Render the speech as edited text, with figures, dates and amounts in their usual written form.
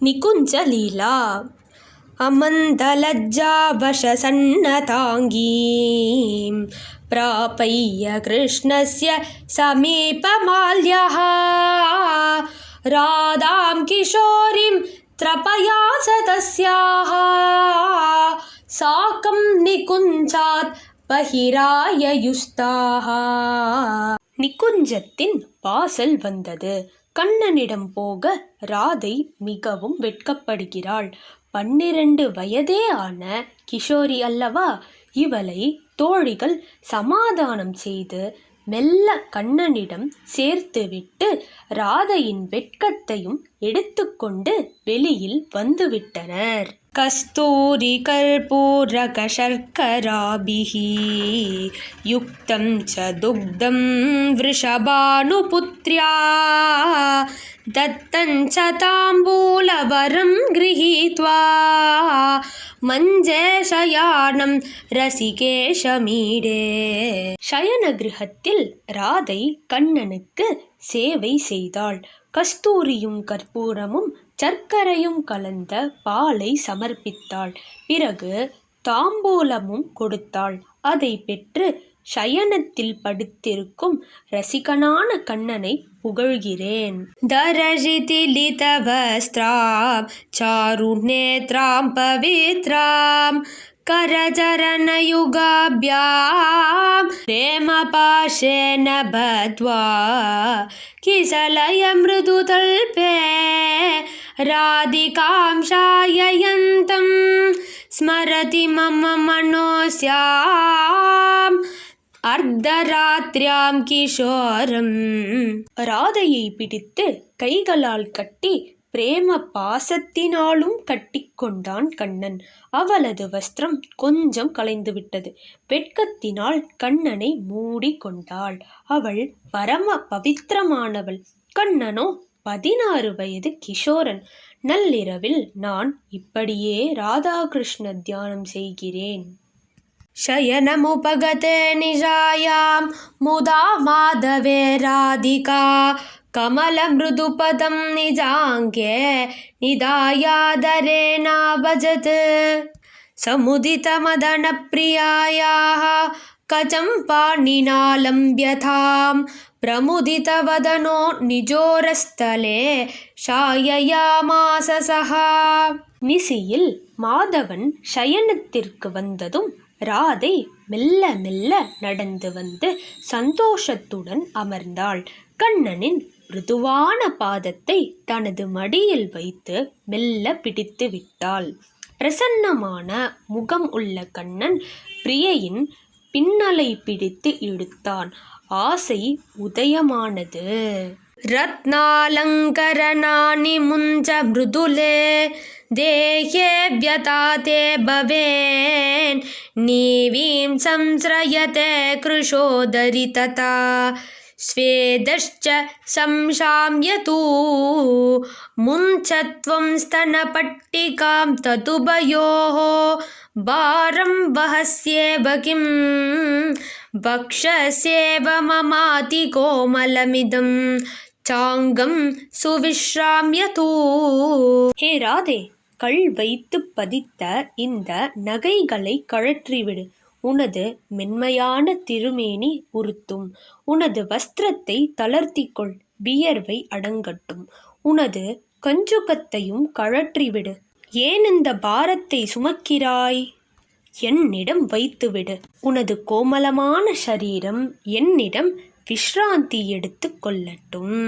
निकुञ्जलीला अमन्दलज्जावशसन्नताङ्गीं प्रापय्य कृष्णस्य समीपमाल्यः राधां किशोरीं त्रपयास तस्याः साकं निकुञ्जात् बहिराययुस्ताः. நிக்குஞ்சத்தின் வாசல் வந்தது. கண்ணனிடம் போக ராதை மிகவும் வெட்கப்படுகிறாள். 12 வயதே ஆன கிஷோரி அல்லவா? இவளை தோழிகள் சமாதானம் செய்து மெல்ல கண்ணனிடம் சேர்த்துவிட்டு ராதையின் வெட்கத்தையும் எடுத்துக்கொண்டு வெளியில் வந்துவிட்டனர். கஸ்தூரி கர்பூரக சர்க்கராபிஹி யுக்தம் ச துக்தம் விருஷபானுபுத்ர்யா தத்தம் ச தாம்பூலவரம் கிரஹீத்வா மஞ்சே சயானம் ரசிகேஷமீடே. சயன கிரகத்தில் ராதை கண்ணனுக்கு சேவை செய்தாள். கஸ்தூரியும் கற்பூரமும் சர்க்கரையும் கலந்த பாலை சமர்ப்பித்தாள். பிறகு தாம்பூலமும் கொடுத்தாள். அதை பெற்று சயனத்தில் படுத்திருக்கும் ரசிகனான கண்ணனை புகழ்கிறேன். தரஜிதிலிதவஸ்த்ராம் சாருநேத்ராம் பவித்ராம் करचरणयुगाभ्यां प्रेमपाशेन बद्ध्वा किसलयमृदुतल्पे राधिकां शाययन्तं स्मरति मम मनोस्याम् அர்த்தராத்ரியாம் கிஷோரம். ராதையை பிடித்து கைகளால் கட்டி பிரேம பாசத்தினாலும் கட்டிக்கொண்டான் கண்ணன். அவளது வஸ்திரம் கொஞ்சம் கலைந்துவிட்டது. வெட்கத்தினால் கண்ணனை மூடி கொண்டாள். அவள் பரம பவித்திரமானவள். கண்ணனோ 16 வயது கிஷோரன். நள்ளிரவில் நான் இப்படியே ராதாகிருஷ்ண தியானம் செய்கிறேன். शयनमुपगते निजायां मुदा माधवे राधिका कमलमृदुपदं निजाङ्गे निधायादरेणाभजत् समुदितमदनप्रियायाः कचं पाणिना लम्ब्यतां प्रमुदितवदनो निजोरस्थले शाययामास सहा. நிசியில் மாதவன் சயனத்திற்கு வந்ததும் ராதை மெல்ல மெல்ல நடந்து வந்து சந்தோஷத்துடன் அமர்ந்தாள். கண்ணனின் மிருதுவான பாதத்தை தனது மடியில் வைத்து மெல்ல பிடித்து விட்டாள். பிரசன்னமான முகம் உள்ள கண்ணன் பிரியையின் பின்னலை பிடித்து இழுத்தான். ஆசை உதயமானது. ரத்னாலங்கரணானி முஞ்ச மிருதுலே தேஹே வியதாதே பவேன் நீவீம் சம்ஸ்ரயதே கிருஷோதரி ததா ஸ்வேதஷ்ச சம்சாம்யதூ முஞ்சத்வம் ஸ்தனபட்டிகாம் ததுபயோः பாரம் வஹஸ்யேவ கிம் பக்ஷஸ்யேவ மமாதி கோமலமிதம் சாங்கம் சுவிஷ்ராம்யதூ. ஹே ராதே, கல் வைத்து பதித்த இந்த நகைகளை கழற்றிவிடு. உனது மென்மையான திருமேனி உறுத்தும். உனது வஸ்திரத்தை தளர்த்திக்கொள், வியர்வை அடங்கட்டும். உனது கஞ்சுகத்தையும் கழற்றிவிடு. ஏன் இந்த பாரத்தை சுமக்கிறாய்? என்னிடம் வைத்துவிடு. உனது கோமலமான சரீரம் என்னிடம் விஷ்ராந்தி எடுத்து கொள்ளட்டும்.